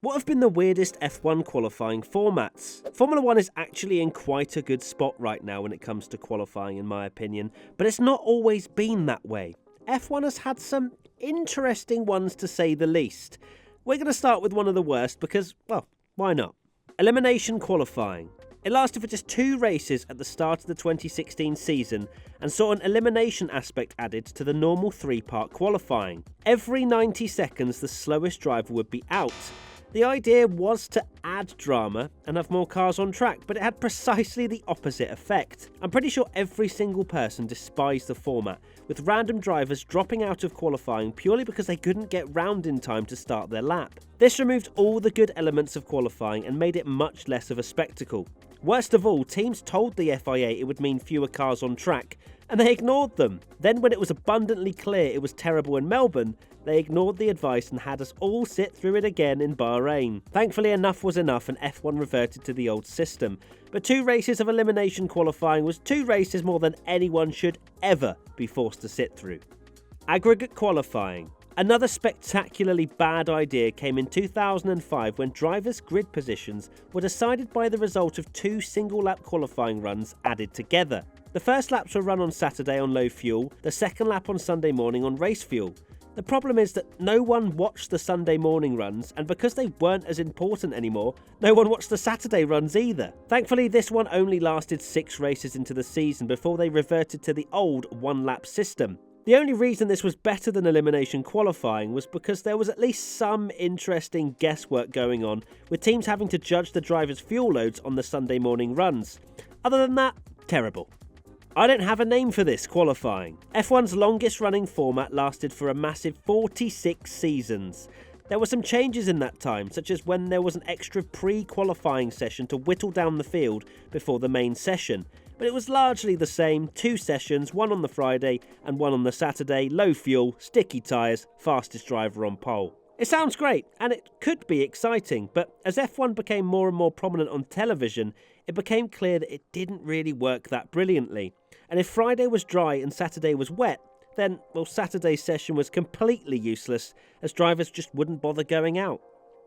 What have been the weirdest F1 qualifying formats? Formula 1 is actually in quite a good spot right now when it comes to qualifying, in my opinion, but it's not always been that way. F1 has had some interesting ones, to say the least. We're going to start with one of the worst because, well, why not? Elimination Qualifying. It lasted for just 2 races at the start of the 2016 season and saw an elimination aspect added to the normal 3-part qualifying. Every 90 seconds the slowest driver would be out. The idea was to add drama and have more cars on track, but it had precisely the opposite effect. I'm pretty sure every single person despised the format, with random drivers dropping out of qualifying purely because they couldn't get round in time to start their lap. This removed all the good elements of qualifying and made it much less of a spectacle. Worst of all, teams told the FIA it would mean fewer cars on track, and they ignored them. Then when it was abundantly clear it was terrible in Melbourne, they ignored the advice and had us all sit through it again in Bahrain. Thankfully, enough was enough and F1 reverted to the old system. But 2 races of elimination qualifying was 2 races more than anyone should ever be forced to sit through. Aggregate Qualifying. Another spectacularly bad idea came in 2005 when drivers' grid positions were decided by the result of 2 single-lap qualifying runs added together. The first laps were run on Saturday on low fuel, the second lap on Sunday morning on race fuel. The problem is that no one watched the Sunday morning runs, and because they weren't as important anymore, no one watched the Saturday runs either. Thankfully, this one only lasted 6 races into the season before they reverted to the old 1-lap system. The only reason this was better than elimination qualifying was because there was at least some interesting guesswork going on, with teams having to judge the drivers' fuel loads on the Sunday morning runs. Other than that, terrible. I don't have a name for this qualifying. F1's longest running format lasted for a massive 46 seasons. There were some changes in that time, such as when there was an extra pre-qualifying session to whittle down the field before the main session. But it was largely the same, 2 sessions, one on the Friday and one on the Saturday, low fuel, sticky tyres, fastest driver on pole. It sounds great, and it could be exciting, but as F1 became more and more prominent on television, it became clear that it didn't really work that brilliantly. And if Friday was dry and Saturday was wet, then, well, Saturday's session was completely useless, as drivers just wouldn't bother going out.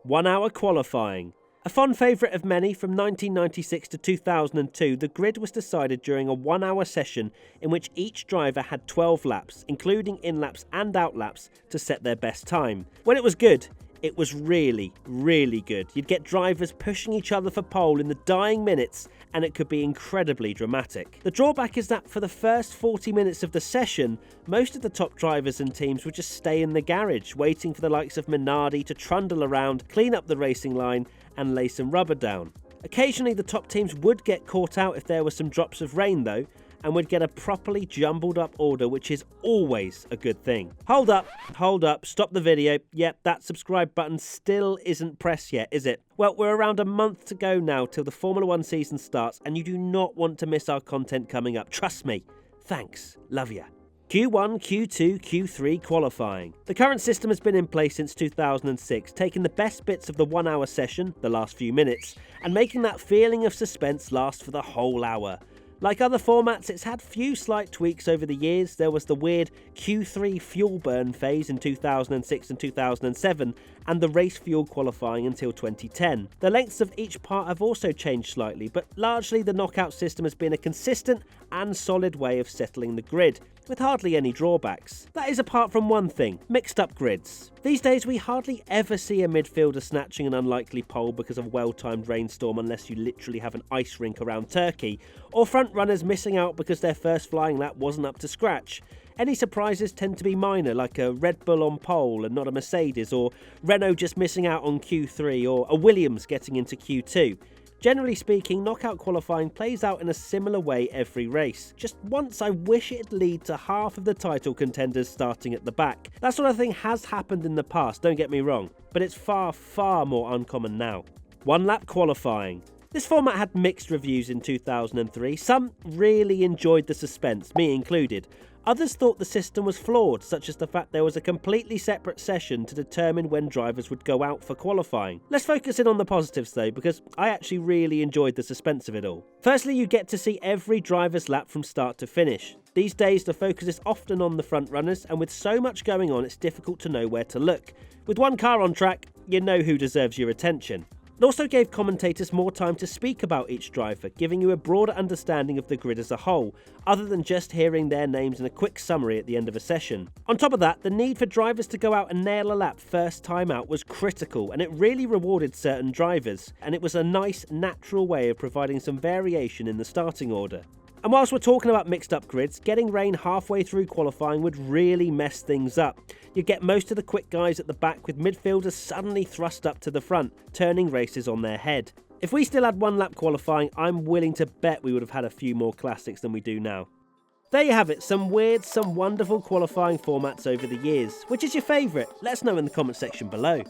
1-hour qualifying. A fond favourite of many, from 1996 to 2002, the grid was decided during a 1-hour session in which each driver had 12 laps, including in-laps and out-laps, to set their best time. When it was good, it was really, really good. You'd get drivers pushing each other for pole in the dying minutes, and it could be incredibly dramatic. The drawback is that for the first 40 minutes of the session, most of the top drivers and teams would just stay in the garage, waiting for the likes of Minardi to trundle around, clean up the racing line, and lay some rubber down. Occasionally, the top teams would get caught out if there were some drops of rain, though, and would get a properly jumbled up order, which is always a good thing. Hold up, stop the video. Yep, that subscribe button still isn't pressed yet, is it? Well, we're around a month to go now till the Formula 1 season starts, and you do not want to miss our content coming up. Trust me. Thanks. Love ya. Q1, Q2, Q3 qualifying. The current system has been in place since 2006, taking the best bits of the 1-hour session, the last few minutes, and making that feeling of suspense last for the whole hour. Like other formats, it's had few slight tweaks over the years. There was the weird Q3 fuel burn phase in 2006 and 2007, and the race fuel qualifying until 2010. The lengths of each part have also changed slightly, but largely the knockout system has been a consistent and solid way of settling the grid, with hardly any drawbacks. That is apart from one thing: mixed up grids. These days we hardly ever see a midfielder snatching an unlikely pole because of a well-timed rainstorm, unless you literally have an ice rink around Turkey, or front runners missing out because their first flying lap wasn't up to scratch. Any surprises tend to be minor, like a Red Bull on pole and not a Mercedes, or Renault just missing out on Q3, or a Williams getting into Q2. Generally speaking, knockout qualifying plays out in a similar way every race. Just once I wish it'd lead to half of the title contenders starting at the back. That sort of thing has happened in the past, don't get me wrong, but it's far, far more uncommon now. 1-lap qualifying. This format had mixed reviews in 2003. Some really enjoyed the suspense, me included. Others thought the system was flawed, such as the fact there was a completely separate session to determine when drivers would go out for qualifying. Let's focus in on the positives though, because I actually really enjoyed the suspense of it all. Firstly, you get to see every driver's lap from start to finish. These days the focus is often on the front runners, and with so much going on it's difficult to know where to look. With one car on track, you know who deserves your attention. It also gave commentators more time to speak about each driver, giving you a broader understanding of the grid as a whole, other than just hearing their names in a quick summary at the end of a session. On top of that, the need for drivers to go out and nail a lap first time out was critical, and it really rewarded certain drivers, and it was a nice, natural way of providing some variation in the starting order. And whilst we're talking about mixed up grids, getting rain halfway through qualifying would really mess things up. You'd get most of the quick guys at the back with midfielders suddenly thrust up to the front, turning races on their head. If we still had one lap qualifying, I'm willing to bet we would have had a few more classics than we do now. There you have it, some weird, some wonderful qualifying formats over the years. Which is your favourite? Let us know in the comment section below.